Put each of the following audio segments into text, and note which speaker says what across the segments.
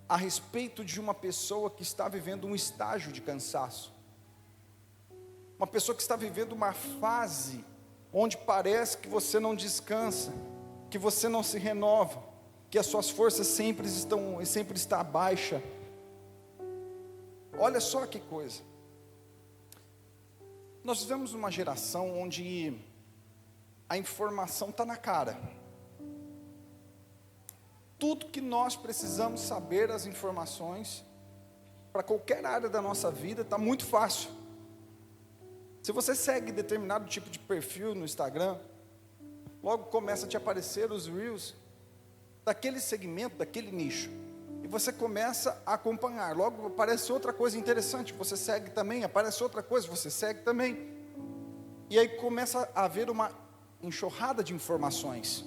Speaker 1: a respeito de uma pessoa que está vivendo um estágio de cansaço. Uma pessoa que está vivendo uma fase onde parece que você não descansa, que você não se renova, que as suas forças sempre está baixa. Olha só que coisa. Nós vivemos uma geração onde a informação está na cara. Tudo que nós precisamos saber, as informações, para qualquer área da nossa vida, está muito fácil. Se você segue determinado tipo de perfil no Instagram, logo começa a te aparecer os Reels daquele segmento, daquele nicho. E você começa a acompanhar. Logo aparece outra coisa interessante, você segue também. Aparece outra coisa, você segue também. E aí começa a haver uma enxurrada de informações.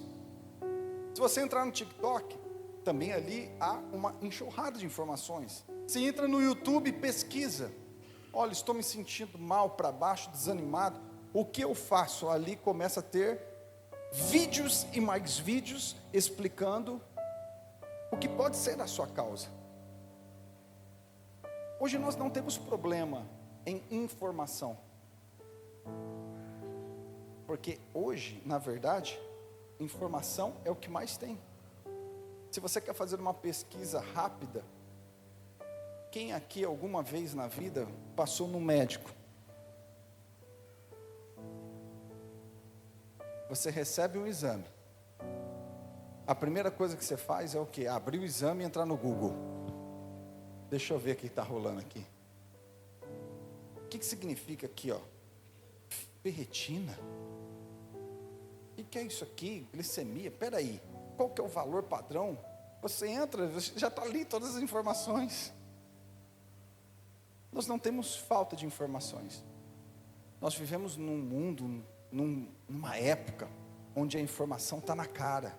Speaker 1: Se você entrar no TikTok, também ali há uma enxurrada de informações. Se entra no YouTube, pesquisa. Olha, estou me sentindo mal, para baixo, desanimado. O que eu faço? Ali começa a ter vídeos e mais vídeos explicando o que pode ser a sua causa. Hoje nós não temos problema em informação. Porque hoje, na verdade, informação é o que mais tem. Se você quer fazer uma pesquisa rápida, quem aqui alguma vez na vida passou no médico? Você recebe um exame. A primeira coisa que você faz é o quê? Abrir o exame e entrar no Google. Deixa eu ver o que está rolando aqui. O que significa aqui, ó? Ferritina? O que é isso aqui? Glicemia? Peraí, qual que é o valor padrão? Você entra, você já está ali todas as informações. Nós não temos falta de informações. Nós vivemos num mundo, numa época, onde a informação está na cara.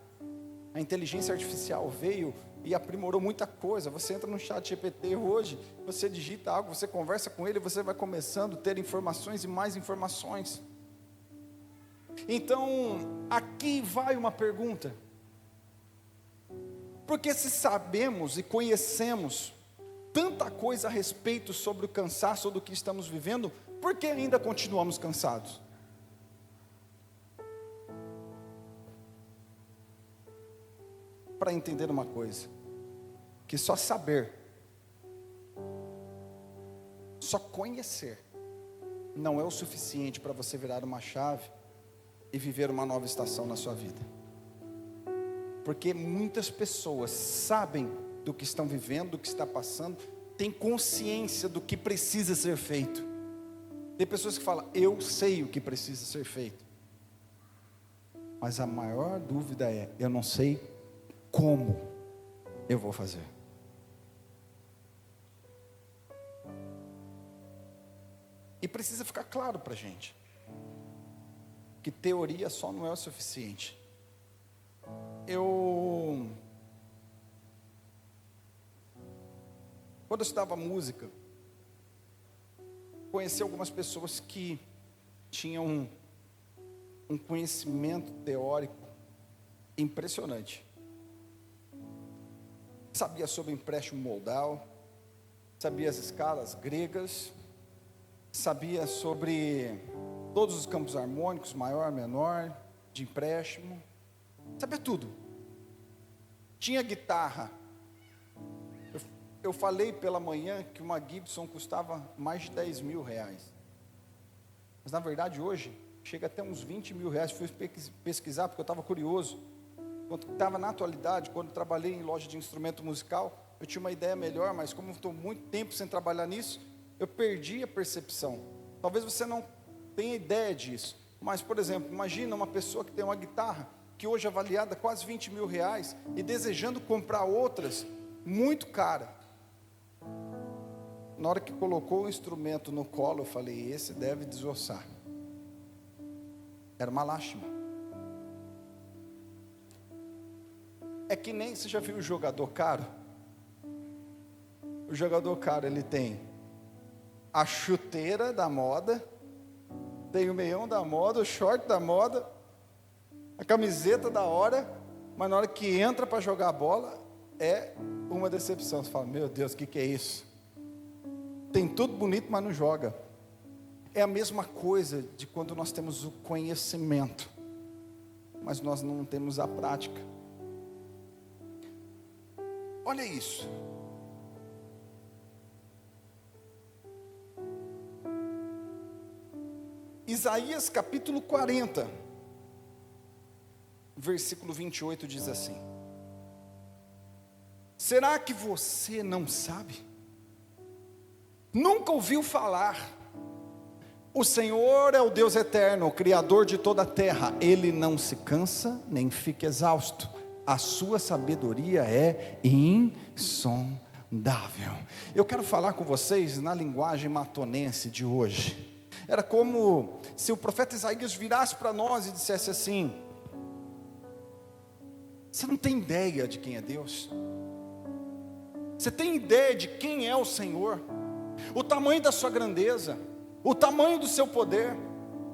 Speaker 1: A inteligência artificial veio e aprimorou muita coisa. Você entra no chat GPT hoje, você digita algo, você conversa com ele, você vai começando a ter informações e mais informações. Então, aqui vai uma pergunta. Porque se sabemos e conhecemos tanta coisa a respeito sobre o cansaço do que estamos vivendo, por que ainda continuamos cansados? Para entender uma coisa, que só saber, só conhecer, não é o suficiente para você virar uma chave e viver uma nova estação na sua vida. Porque muitas pessoas sabem do que estão vivendo, do que está passando, têm consciência do que precisa ser feito. Tem pessoas que falam, eu sei o que precisa ser feito. Mas a maior dúvida é, eu não sei como eu vou fazer. E precisa ficar claro para a gente, que teoria só não é o suficiente. Quando eu estudava música, conheci algumas pessoas que tinham um conhecimento teórico impressionante. Sabia sobre empréstimo modal, sabia as escalas gregas, sabia sobre todos os campos harmônicos, maior, menor, de empréstimo, sabia tudo. Tinha guitarra. Eu falei pela manhã que uma Gibson custava mais de 10 mil reais. Mas na verdade hoje, chega até uns 20 mil reais. Fui pesquisar porque eu estava curioso. Quando estava na atualidade, quando trabalhei em loja de instrumento musical, eu tinha uma ideia melhor, mas como estou muito tempo sem trabalhar nisso, eu perdi a percepção. Talvez você não tenha ideia disso. Mas, por exemplo, imagina uma pessoa que tem uma guitarra, que hoje é avaliada quase 20 mil reais, e desejando comprar outras, muito cara. Na hora que colocou o instrumento no colo, eu falei, esse deve desossar. Era uma lástima. É que nem, você já viu o jogador caro? O jogador caro, ele tem a chuteira da moda, tem o meião da moda, o short da moda, a camiseta da hora, mas na hora que entra para jogar a bola, é uma decepção. Você fala, meu Deus, o que é isso? Tem tudo bonito, mas não joga. É a mesma coisa de quando nós temos o conhecimento, mas nós não temos a prática. Olha isso. Isaías capítulo 40, versículo 28 diz assim: será que você não sabe? Nunca ouviu falar? O Senhor é o Deus eterno, o Criador de toda a terra. Ele não se cansa, nem fica exausto. A sua sabedoria é insondável. Eu quero falar com vocês na linguagem matonense de hoje. Era como se o profeta Isaías virasse para nós e dissesse assim: você não tem ideia de quem é Deus? Você tem ideia de quem é o Senhor? O tamanho da sua grandeza, o tamanho do seu poder?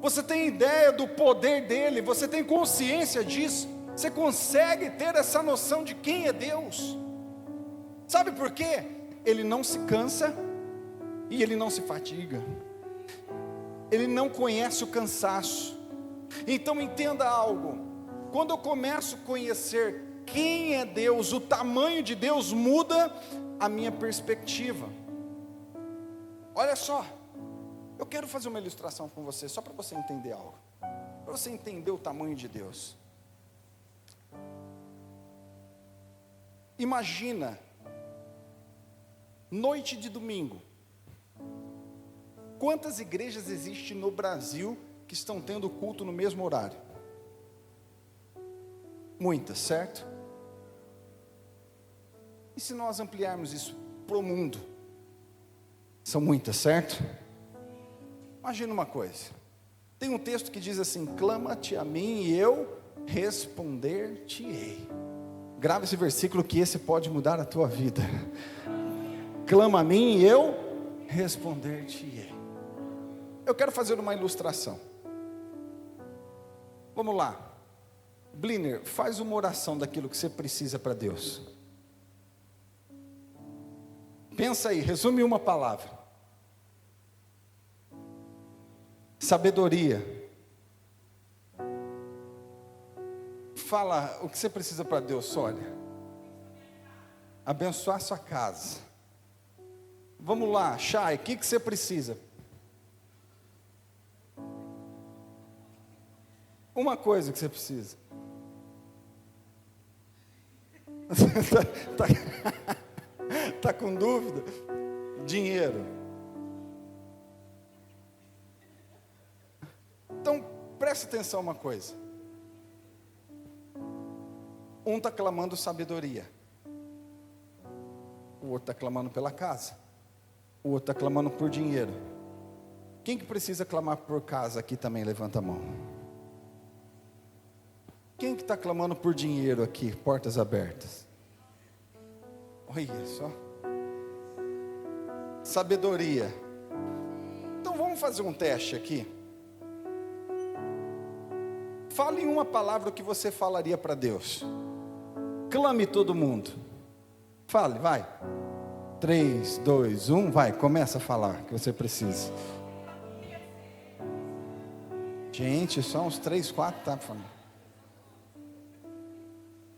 Speaker 1: Você tem ideia do poder dele? Você tem consciência disso? Você consegue ter essa noção de quem é Deus? Sabe por quê? Ele não se cansa e ele não se fatiga. Ele não conhece o cansaço. Então entenda algo: quando eu começo a conhecer quem é Deus, o tamanho de Deus, muda a minha perspectiva. Olha só, eu quero fazer uma ilustração com você, só para você entender algo, para você entender o tamanho de Deus. Imagina, noite de domingo, quantas igrejas existem no Brasil que estão tendo culto no mesmo horário? Muitas, certo? E se nós ampliarmos isso para o mundo? São muitas, certo? Imagina uma coisa, tem um texto que diz assim: clama-te a mim e eu responder-te-ei. Grava esse versículo que esse pode mudar a tua vida. Clama a mim e eu responder-te-ei. Eu quero fazer uma ilustração. Vamos lá. Bliner, faz uma oração daquilo que você precisa para Deus. Pensa aí, resume uma palavra. Sabedoria. Fala o que você precisa para Deus, Sônia. Abençoar sua casa. Vamos lá, Chay, o que você precisa? Uma coisa que você precisa. Tá com dúvida? Dinheiro. Então, preste atenção uma coisa. Um está clamando sabedoria. O outro está clamando pela casa. O outro está clamando por dinheiro. Quem que precisa clamar por casa aqui também? Levanta a mão. Quem que está clamando por dinheiro aqui? Portas abertas. Olha só. Sabedoria. Então vamos fazer um teste aqui. Fale em uma palavra que você falaria para Deus. Clame todo mundo. Fale, vai. 3, 2, 1, vai, começa a falar que você precisa. Gente, só uns 3, 4, tá falando.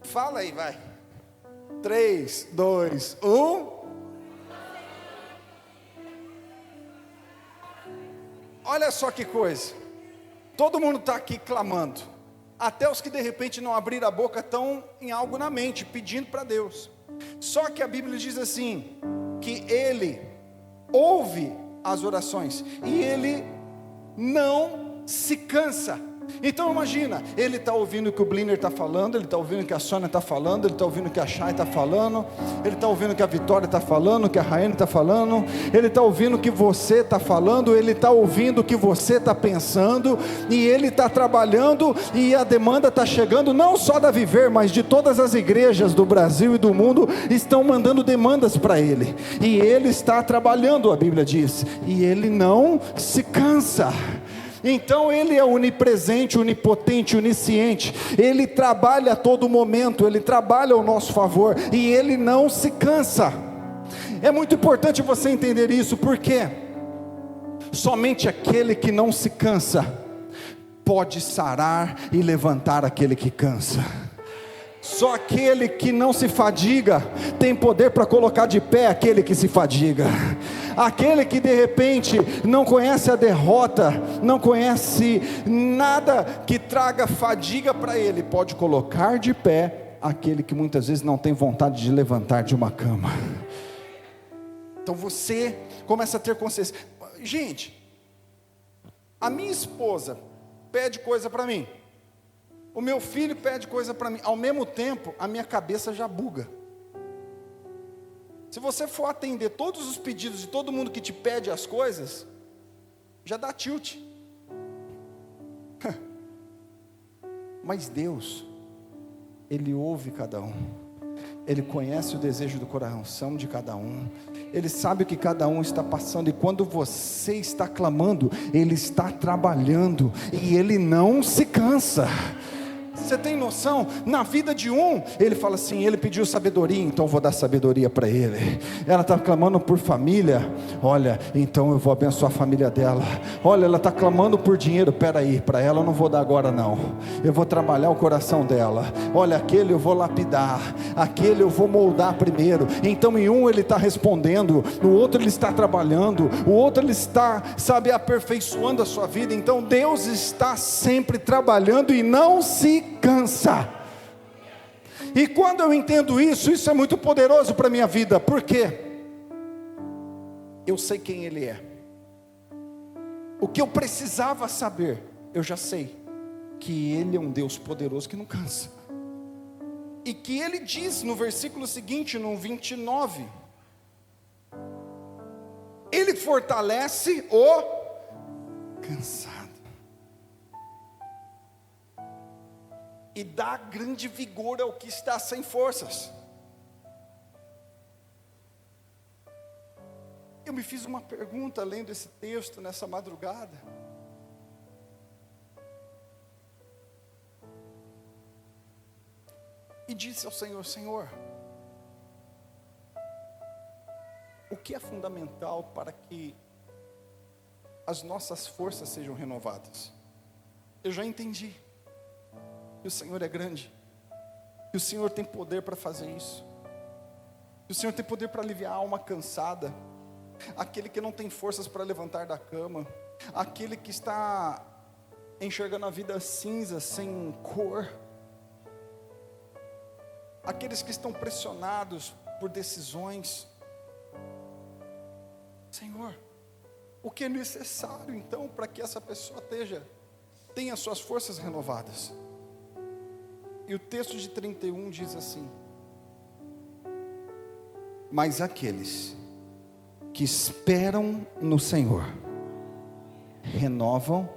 Speaker 1: Fala aí, vai. 3, 2, 1. Olha só que coisa. Todo mundo está aqui clamando. Até os que de repente não abriram a boca estão em algo na mente, pedindo para Deus. Só que a Bíblia diz assim, que Ele ouve as orações e Ele não se cansa. Então imagina, ele está ouvindo o que o Bliner está falando, ele está ouvindo o que a Sônia está falando, ele está ouvindo o que a Chay está falando, ele está ouvindo o que a Vitória está falando, o que a Raiane está falando, ele está ouvindo o que você está falando, ele está ouvindo o que você está pensando, e ele está trabalhando, e a demanda está chegando, não só da Viver, mas de todas as igrejas do Brasil e do mundo, estão mandando demandas para ele, e ele está trabalhando, a Bíblia diz, e ele não se cansa. Então Ele é onipresente, onipotente, onisciente. Ele trabalha a todo momento, Ele trabalha ao nosso favor, e Ele não se cansa. É muito importante você entender isso, porque somente aquele que não se cansa pode sarar e levantar aquele que cansa. Só aquele que não se fadiga tem poder para colocar de pé aquele que se fadiga. Aquele que de repente não conhece a derrota, não conhece nada que traga fadiga para ele, pode colocar de pé aquele que muitas vezes não tem vontade de levantar de uma cama. Então você começa a ter consciência. Gente, a minha esposa pede coisa para mim, o meu filho pede coisa para mim, ao mesmo tempo a minha cabeça já buga. Se você for atender todos os pedidos de todo mundo que te pede as coisas, já dá tilt. Mas Deus, Ele ouve cada um, Ele conhece o desejo do coração de cada um, Ele sabe o que cada um está passando, e quando você está clamando, Ele está trabalhando, e Ele não se cansa. Você tem noção? Na vida de um, ele fala assim, ele pediu sabedoria, então eu vou dar sabedoria para ele. Ela está clamando por família, olha, então eu vou abençoar a família dela. Olha, ela está clamando por dinheiro, peraí, para ela eu não vou dar agora não, eu vou trabalhar o coração dela. Olha, aquele eu vou lapidar, aquele eu vou moldar primeiro. Então em um ele está respondendo, no outro ele está trabalhando, o outro ele está, sabe, aperfeiçoando a sua vida. Então Deus está sempre trabalhando e não se cansa. E quando eu entendo isso, isso é muito poderoso para a minha vida, porque eu sei quem Ele é. O que eu precisava saber, eu já sei, que Ele é um Deus poderoso que não cansa, e que Ele diz no versículo seguinte, no 29, Ele fortalece o cansado e dá grande vigor ao que está sem forças. Eu me fiz uma pergunta lendo esse texto nessa madrugada. E disse ao Senhor, Senhor, o que é fundamental para que as nossas forças sejam renovadas? Eu já entendi que o Senhor é grande, que o Senhor tem poder para fazer isso, que o Senhor tem poder para aliviar a alma cansada, aquele que não tem forças para levantar da cama, aquele que está enxergando a vida cinza, sem cor, aqueles que estão pressionados por decisões. Senhor, o que é necessário então para que essa pessoa tenha suas forças renovadas? E o texto de 31 diz assim: mas aqueles que esperam no Senhor renovam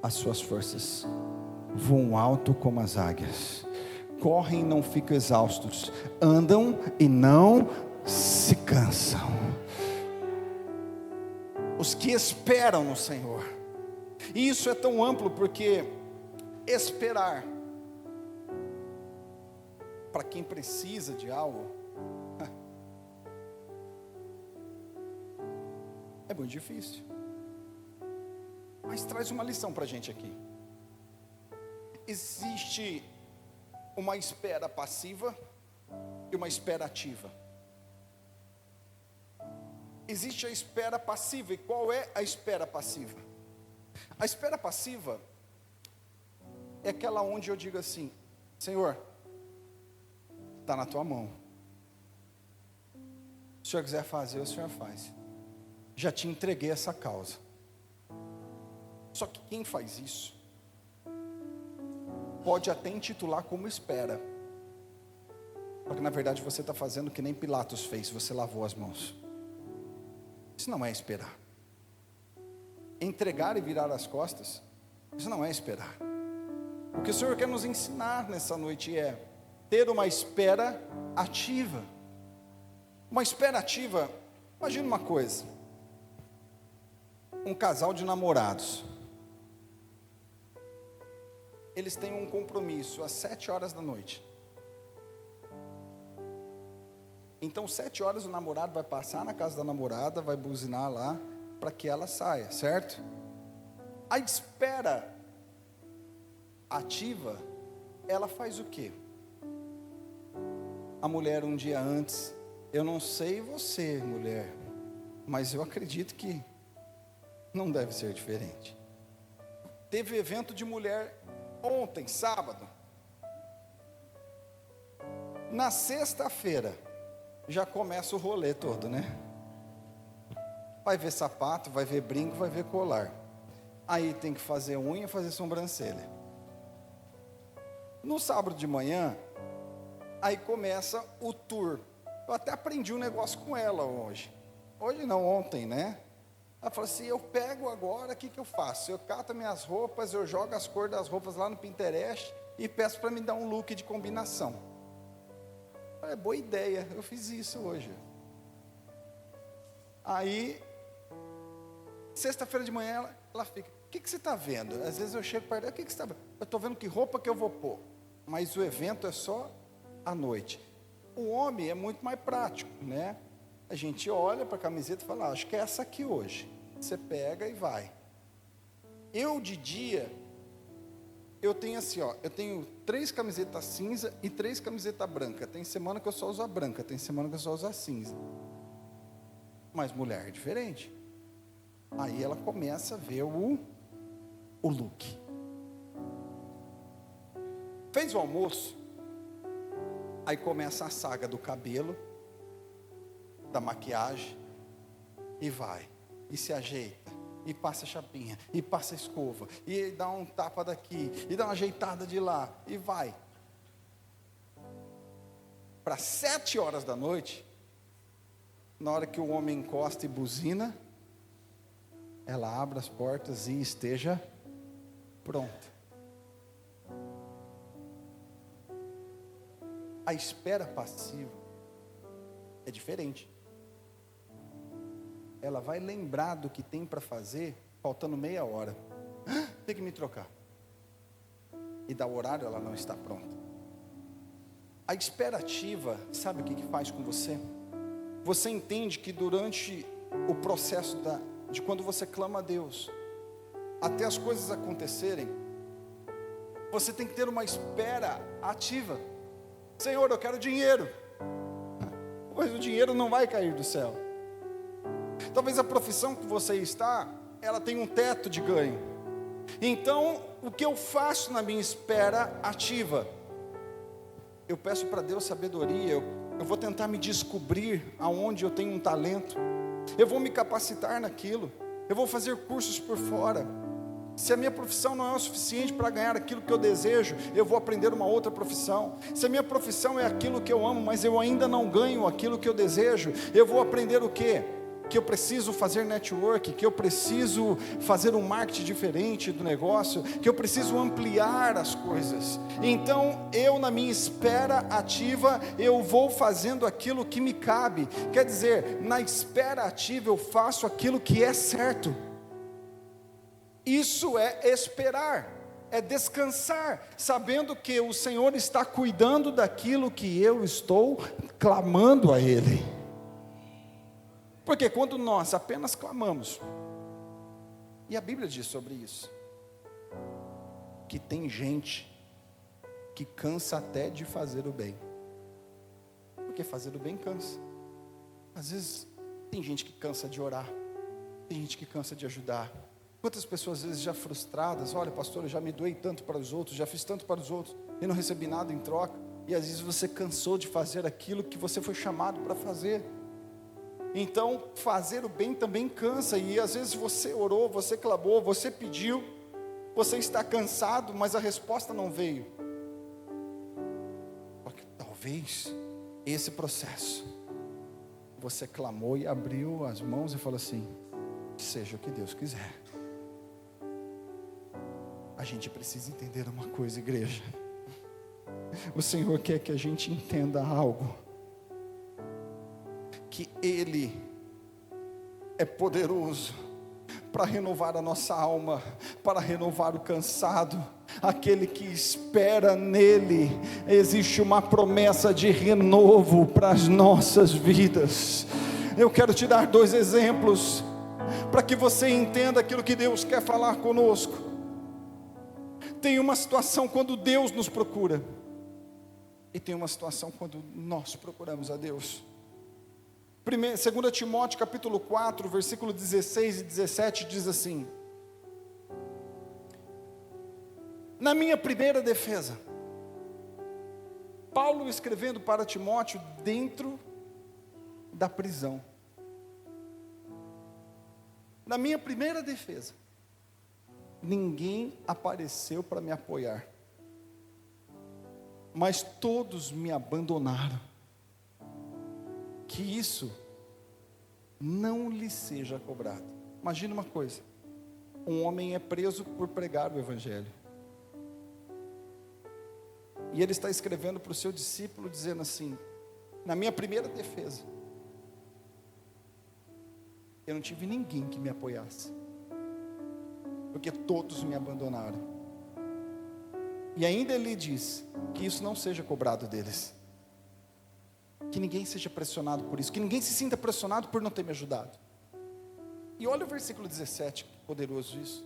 Speaker 1: as suas forças, voam alto como as águias, correm e não ficam exaustos, andam e não se cansam. Os que esperam no Senhor. E isso é tão amplo, porque esperar, para quem precisa de algo, é muito difícil. Mas traz uma lição para a gente aqui. Existe uma espera passiva e uma espera ativa. Existe a espera passiva. E qual é a espera passiva? A espera passiva é aquela onde eu digo assim: Senhor, está na tua mão. Se o Senhor quiser fazer, o Senhor faz. Já te entreguei essa causa. Só que quem faz isso pode até intitular como espera, porque na verdade você está fazendo que nem Pilatos fez, você lavou as mãos. Isso não é esperar. Entregar e virar as costas, isso não é esperar. O que o Senhor quer nos ensinar nessa noite é ter uma espera ativa. Uma espera ativa, imagina uma coisa: um casal de namorados eles têm um compromisso às 7 horas da noite. Então 7 horas o namorado vai passar na casa da namorada, vai buzinar lá, para que ela saia, certo? A espera ativa, ela faz o quê? A mulher um dia antes, eu não sei você, mulher, mas eu acredito que não deve ser diferente. Teve evento de mulher ontem, sábado. Na sexta-feira, já começa o rolê todo, né? Vai ver sapato, vai ver brinco, vai ver colar. Aí tem que fazer unha, fazer sobrancelha. No sábado de manhã, aí começa o tour. Eu até aprendi um negócio com ela hoje. Hoje não, ontem, né? Ela falou assim, eu pego agora, o que eu faço? Eu cato minhas roupas, eu jogo as cores das roupas lá no Pinterest e peço para me dar um look de combinação. Eu falei, boa ideia, eu fiz isso hoje. Aí, sexta-feira de manhã, ela fica, o que você está vendo? Às vezes eu chego perto dela, o que você está vendo? Eu estou vendo que roupa que eu vou pôr, mas o evento é só à noite. O homem é muito mais prático, né? A gente olha para a camiseta e fala, acho que é essa aqui hoje. Você pega e vai. Eu de dia, eu tenho assim, ó, eu tenho 3 camisetas cinza e 3 camisetas brancas. Tem semana que eu só uso a branca, tem semana que eu só uso a cinza. Mas mulher é diferente. Aí ela começa a ver o look. Fez o almoço, aí começa a saga do cabelo, da maquiagem, e vai, e se ajeita, e passa a chapinha, e passa a escova, e dá um tapa daqui, e dá uma ajeitada de lá, e vai. Para 7 horas da noite, na hora que o homem encosta e buzina, ela abre as portas e esteja pronta. A espera passiva é diferente. Ela vai lembrar do que tem para fazer, faltando meia hora. Tem que me trocar. E dá o horário, ela não está pronta. A espera ativa, sabe o que faz com você? Você entende que durante o processo de quando você clama a Deus, até as coisas acontecerem, você tem que ter uma espera ativa. Senhor, eu quero dinheiro. Mas o dinheiro não vai cair do céu. Talvez a profissão que você está, ela tem um teto de ganho. Então, o que eu faço na minha espera ativa? Eu peço para Deus sabedoria, eu vou tentar me descobrir aonde eu tenho um talento. Eu vou me capacitar naquilo. Eu vou fazer cursos por fora. Se a minha profissão não é o suficiente para ganhar aquilo que eu desejo, eu vou aprender uma outra profissão. Se a minha profissão é aquilo que eu amo, mas eu ainda não ganho aquilo que eu desejo, eu vou aprender o quê? Que eu preciso fazer network, que eu preciso fazer um marketing diferente do negócio, que eu preciso ampliar as coisas. Então, eu na minha espera ativa, eu vou fazendo aquilo que me cabe. Quer dizer, na espera ativa eu faço aquilo que é certo. Isso é esperar, é descansar, sabendo que o Senhor está cuidando daquilo que eu estou clamando a Ele. Porque quando nós apenas clamamos, e a Bíblia diz sobre isso, que tem gente que cansa até de fazer o bem. Porque fazer o bem cansa. Às vezes tem gente que cansa de orar, tem gente que cansa de ajudar. Quantas pessoas às vezes já frustradas, olha pastor, eu já me doei tanto para os outros, já fiz tanto para os outros, e não recebi nada em troca. E às vezes você cansou de fazer aquilo que você foi chamado para fazer. Então, fazer o bem também cansa, e às vezes você orou, você clamou, você pediu, você está cansado, mas a resposta não veio. Porque talvez esse processo, você clamou e abriu as mãos e falou assim, seja o que Deus quiser. A gente precisa entender uma coisa, igreja. O Senhor quer que a gente entenda algo. Que Ele é poderoso para renovar a nossa alma, para renovar o cansado. aquele que espera nele, existe uma promessa de renovo para as nossas vidas. Eu quero te dar 2 exemplos, para que você entenda aquilo que Deus quer falar conosco. Tem uma situação quando Deus nos procura, e tem uma situação quando nós procuramos a Deus. 2 Timóteo capítulo 4, versículo 16 e 17 diz assim: na minha primeira defesa, Paulo escrevendo para Timóteo dentro da prisão. Na minha primeira defesa, ninguém apareceu para me apoiar, mas todos me abandonaram. Que isso não lhe seja cobrado. Imagina uma coisa: um homem é preso por pregar o evangelho, e ele está escrevendo para o seu discípulo dizendo assim: na minha primeira defesa, eu não tive ninguém que me apoiasse, porque todos me abandonaram. E ainda ele diz que isso não seja cobrado deles, que ninguém seja pressionado por isso, que ninguém se sinta pressionado por não ter me ajudado. E olha o versículo 17, que poderoso isso: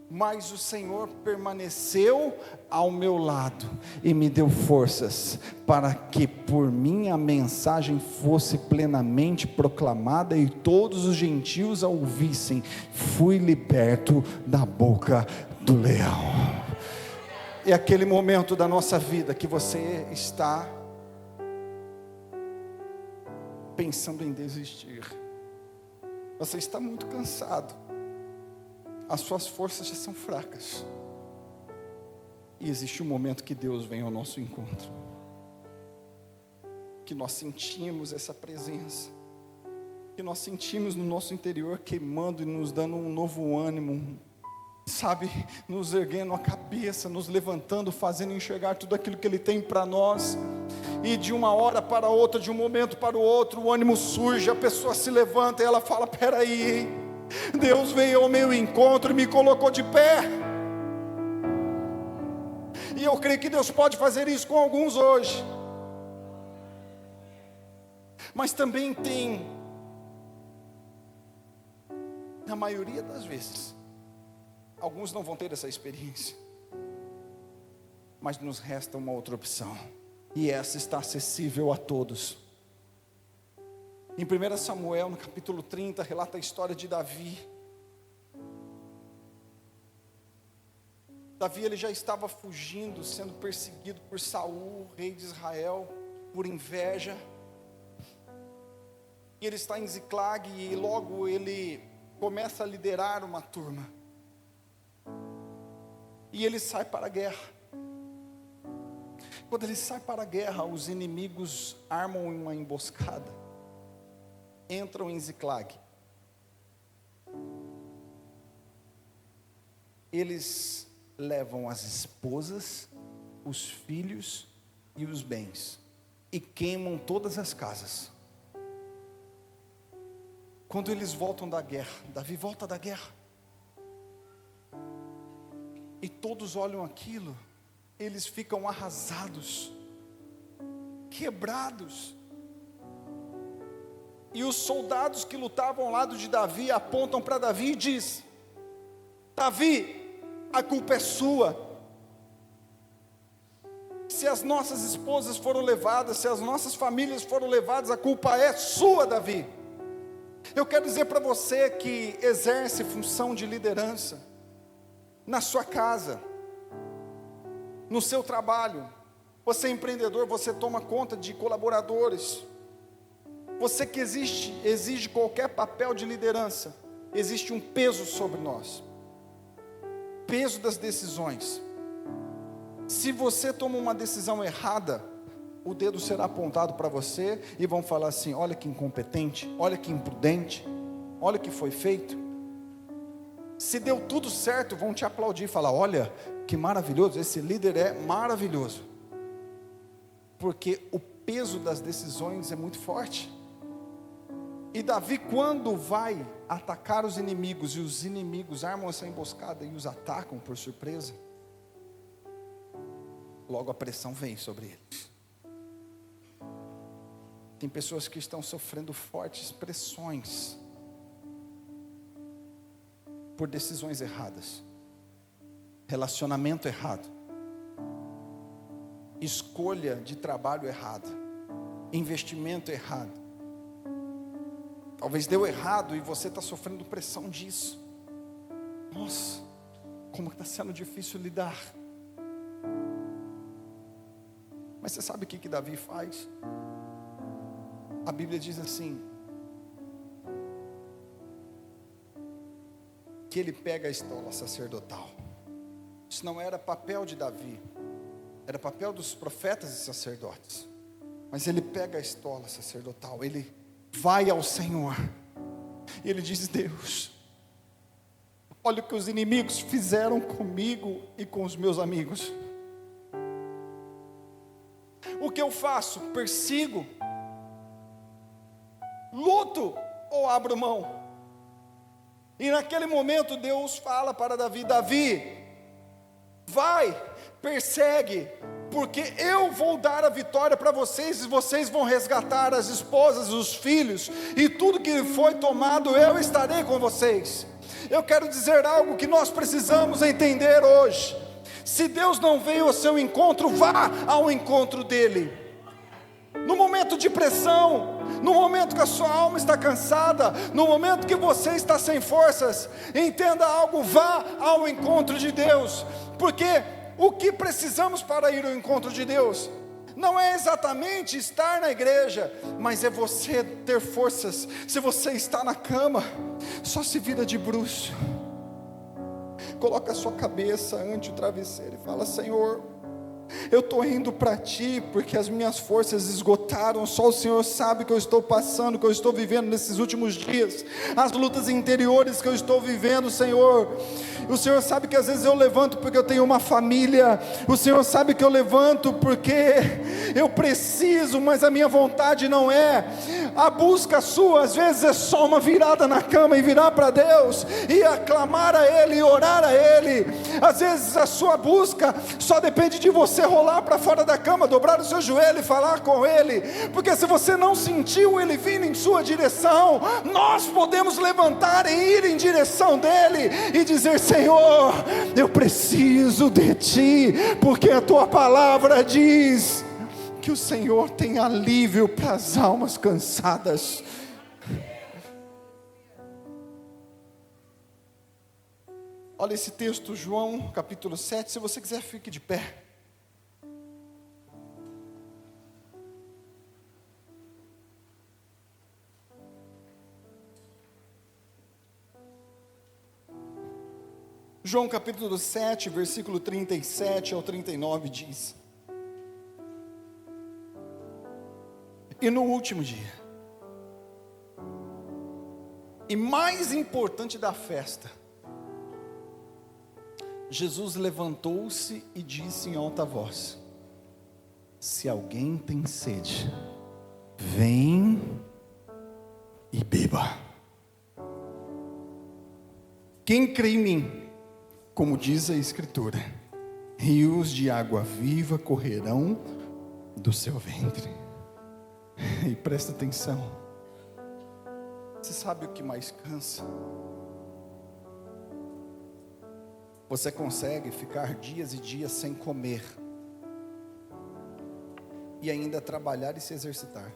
Speaker 1: mas o Senhor permaneceu ao meu lado e me deu forças para que por mim a mensagem fosse plenamente proclamada e todos os gentios a ouvissem. Fui liberto da boca do leão. É aquele momento da nossa vida que você está pensando em desistir, você está muito cansado, as suas forças já são fracas, e existe um momento que Deus vem ao nosso encontro, que nós sentimos essa presença, que nós sentimos no nosso interior queimando e nos dando um novo ânimo, sabe, nos erguendo a cabeça, nos levantando, fazendo enxergar tudo aquilo que Ele tem para nós. E de uma hora para outra, de um momento para o outro, o ânimo surge, a pessoa se levanta e ela fala: peraí, hein? Deus veio ao meu encontro e me colocou de pé. E eu creio que Deus pode fazer isso com alguns hoje. Mas também tem, na maioria das vezes, alguns não vão ter essa experiência, mas nos resta uma outra opção, e essa está acessível a todos. Em 1 Samuel, no capítulo 30, relata a história de Davi. Davi, ele já estava fugindo, sendo perseguido por Saul, rei de Israel, por inveja. E ele está em Ziclag, e logo ele começa a liderar uma turma. E ele sai para a guerra. Quando ele sai para a guerra, os inimigos armam uma emboscada, entram em Ziclag. Eles levam as esposas, os filhos e os bens, e queimam todas as casas. Quando eles voltam da guerra, Davi volta da guerra, e todos olham aquilo, eles ficam arrasados, quebrados. E os soldados que lutavam ao lado de Davi apontam para Davi e diz: Davi, a culpa é sua. Se as nossas esposas foram levadas, se as nossas famílias foram levadas, a culpa é sua, Davi. Eu quero dizer para você que exerce função de liderança, na sua casa, no seu trabalho, você é empreendedor, você toma conta de colaboradores, você que exige qualquer papel de liderança, existe um peso sobre nós, peso das decisões. Se você toma uma decisão errada, o dedo será apontado para você, e vão falar assim: olha que incompetente, olha que imprudente, olha o que foi feito. Se deu tudo certo, vão te aplaudir e falar: olha, que maravilhoso, esse líder é maravilhoso. Porque o peso das decisões é muito forte. E Davi, quando vai atacar os inimigos, e os inimigos armam essa emboscada e os atacam por surpresa, logo a pressão vem sobre eles. Tem pessoas que estão sofrendo fortes pressões por decisões erradas, relacionamento errado, escolha de trabalho errada, investimento errado. Talvez deu errado e você está sofrendo pressão disso. Nossa, como está sendo difícil lidar. Mas você sabe o que Davi faz? A Bíblia diz assim, que ele pega a estola sacerdotal. Isso não era papel de Davi, era papel dos profetas e sacerdotes. Mas ele pega a estola sacerdotal, ele vai ao Senhor, e ele diz: Deus, olha o que os inimigos fizeram comigo e com os meus amigos. O que eu faço? Persigo? Luto ou abro mão? E naquele momento Deus fala para Davi: Davi, vai, persegue, porque eu vou dar a vitória para vocês, e vocês vão resgatar as esposas, os filhos, e tudo que foi tomado, eu estarei com vocês. Eu quero dizer algo que nós precisamos entender hoje: se Deus não veio ao seu encontro, vá ao encontro dele. No momento de pressão, no momento que a sua alma está cansada, no momento que você está sem forças, entenda algo: vá ao encontro de Deus, porque o que precisamos para ir ao encontro de Deus não é exatamente estar na igreja, mas é você ter forças. Se você está na cama, só se vira de bruço, coloca a sua cabeça ante o travesseiro e fala: Senhor, eu estou indo para Ti, porque as minhas forças esgotaram. Só o Senhor sabe o que eu estou passando, o que eu estou vivendo nesses últimos dias, as lutas interiores que eu estou vivendo, Senhor. O Senhor sabe que às vezes eu levanto porque eu tenho uma família, o Senhor sabe que eu levanto porque eu preciso, mas a minha vontade não é. A busca sua às vezes é só uma virada na cama e virar para Deus, e aclamar a Ele, e orar a Ele. Às vezes a sua busca só depende de você rolar para fora da cama, dobrar o seu joelho e falar com Ele, porque se você não sentiu Ele vindo em sua direção, nós podemos levantar e ir em direção dEle, e dizer: Senhor, eu preciso de Ti, porque a Tua palavra diz que o Senhor tem alívio para as almas cansadas. Olha esse texto, João capítulo 7, se você quiser fique de pé. João capítulo 7, versículo 37 ao 39 diz: e no último dia, e mais importante da festa, Jesus levantou-se e disse em alta voz: se alguém tem sede, vem e beba. Quem crê em mim, como diz a Escritura, rios de água viva correrão do seu ventre. E presta atenção, você sabe o que mais cansa? Você consegue ficar dias e dias sem comer e ainda trabalhar e se exercitar.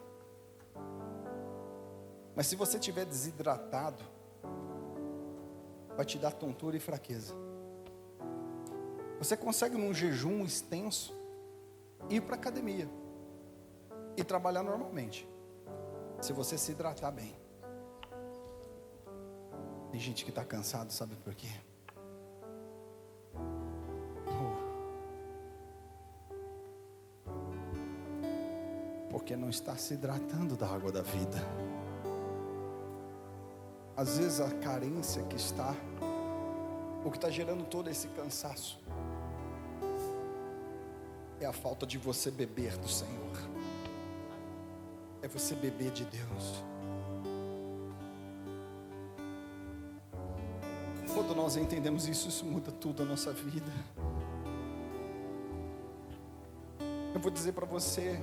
Speaker 1: Mas se você estiver desidratado, vai te dar tontura e fraqueza. Você consegue num jejum extenso ir para a academia e trabalhar normalmente, se você se hidratar bem. Tem gente que está cansado, sabe por quê? Porque não está se hidratando da água da vida. Às vezes a carência que está, o que está gerando todo esse cansaço, é a falta de você beber do Senhor, é você beber de Deus. Quando nós entendemos isso, isso muda tudo a nossa vida. vou dizer para você,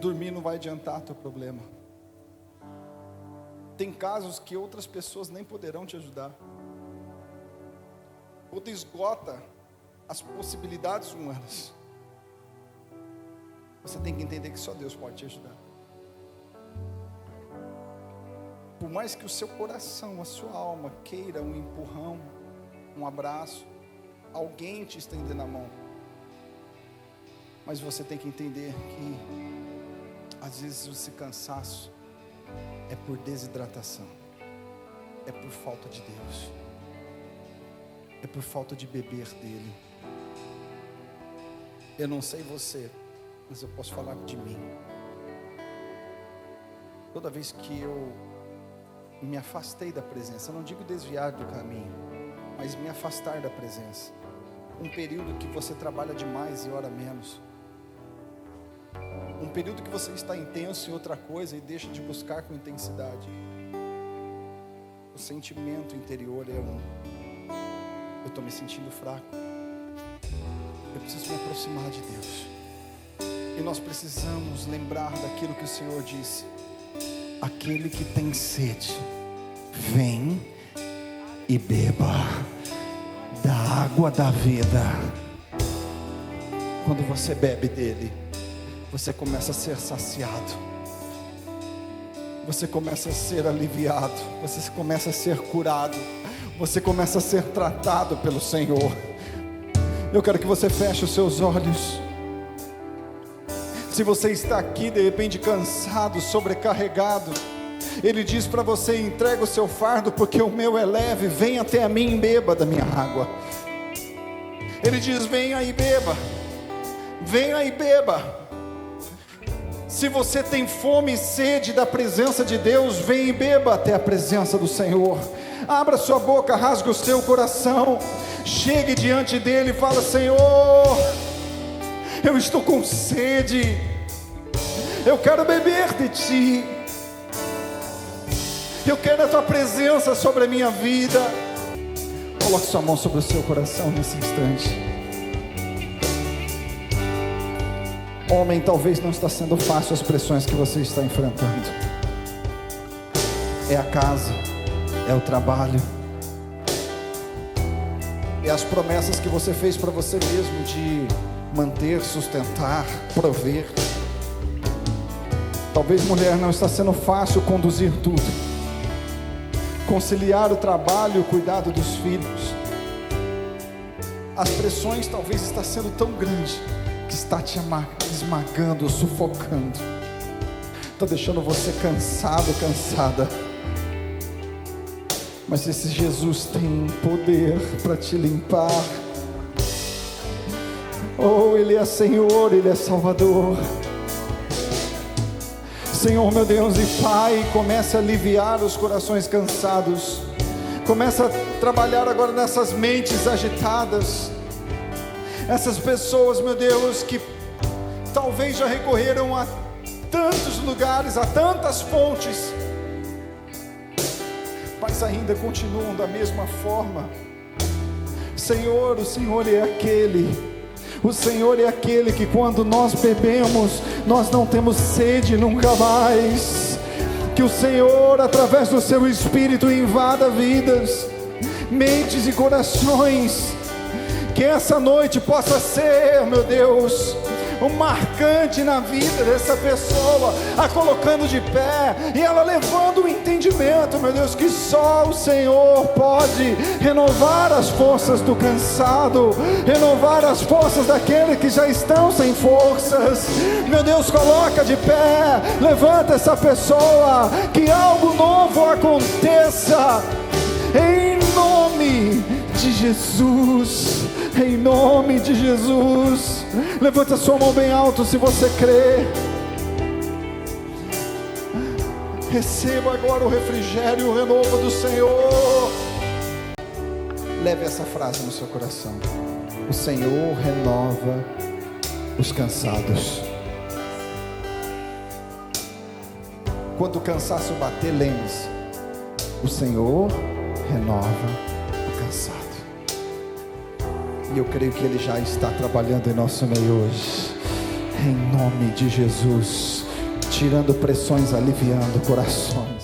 Speaker 1: dormir não vai adiantar teu problema. Tem casos que outras pessoas nem poderão te ajudar. Quando esgota as possibilidades humanas, você tem que entender que só Deus pode te ajudar. Por mais que o seu coração, a sua alma queira um empurrão, um abraço, alguém te estendendo a mão, mas você tem que entender que às vezes esse cansaço é por desidratação, é por falta de Deus, é por falta de beber dele. Eu não sei você, mas eu posso falar de mim. Toda vez que eu me afastei da presença, eu não digo desviar do caminho, mas me afastar da presença, um período que você trabalha demais e ora menos, um período que você está intenso em outra coisa e deixa de buscar com intensidade, o sentimento interior é eu estou me sentindo fraco, eu preciso me aproximar de Deus. E nós precisamos lembrar daquilo que o Senhor disse: aquele que tem sede, vem e beba da água da vida. Quando você bebe dele, você começa a ser saciado, você começa a ser aliviado, você começa a ser curado, você começa a ser tratado pelo Senhor. Eu quero que você feche os seus olhos. Se você está aqui de repente cansado, sobrecarregado, Ele diz para você: entrega o seu fardo, porque o meu é leve, vem até a mim e beba da minha água. Ele diz: venha e beba, venha e beba. Se você tem fome e sede da presença de Deus, vem e beba até a presença do Senhor. Abra sua boca, rasgue o seu coração, chegue diante dele e fala: Senhor, eu estou com sede, eu quero beber de Ti, eu quero a Tua presença sobre a minha vida. Coloque sua mão sobre o seu coração nesse instante. Homem, talvez não está sendo fácil as pressões que você está enfrentando. É a casa, é o trabalho, é as promessas que você fez para você mesmo de manter, sustentar, prover. Talvez, mulher, não está sendo fácil conduzir tudo, conciliar o trabalho e o cuidado dos filhos. As pressões talvez está sendo tão grande que está te esmagando, sufocando, está deixando você cansado, cansada. Mas esse Jesus tem poder para te limpar. Oh, Ele é Senhor, Ele é Salvador. Senhor, meu Deus e Pai, comece a aliviar os corações cansados. Começa a trabalhar agora nessas mentes agitadas. Essas pessoas, meu Deus, que talvez já recorreram a tantos lugares, a tantas fontes, mas ainda continuam da mesma forma. Senhor, o Senhor é aquele, o Senhor é aquele que quando nós bebemos, nós não temos sede nunca mais. Que o Senhor, através do seu Espírito, invada vidas, mentes e corações. Que essa noite possa ser, meu Deus, um marcante na vida dessa pessoa, a colocando de pé, e ela levando o entendimento, meu Deus, que só o Senhor pode renovar as forças do cansado, renovar as forças daqueles que já estão sem forças. Meu Deus, coloca de pé, levanta essa pessoa, que algo novo aconteça, em nome de Jesus. Em nome de Jesus. Levanta a sua mão bem alto se você crê. Receba agora o refrigério e o renovo do Senhor. Leve essa frase no seu coração: o Senhor renova os cansados. Quando o cansaço bater, lembre-se: o Senhor renova o cansado. E eu creio que Ele já está trabalhando em nosso meio hoje. em nome de Jesus, tirando pressões, aliviando corações.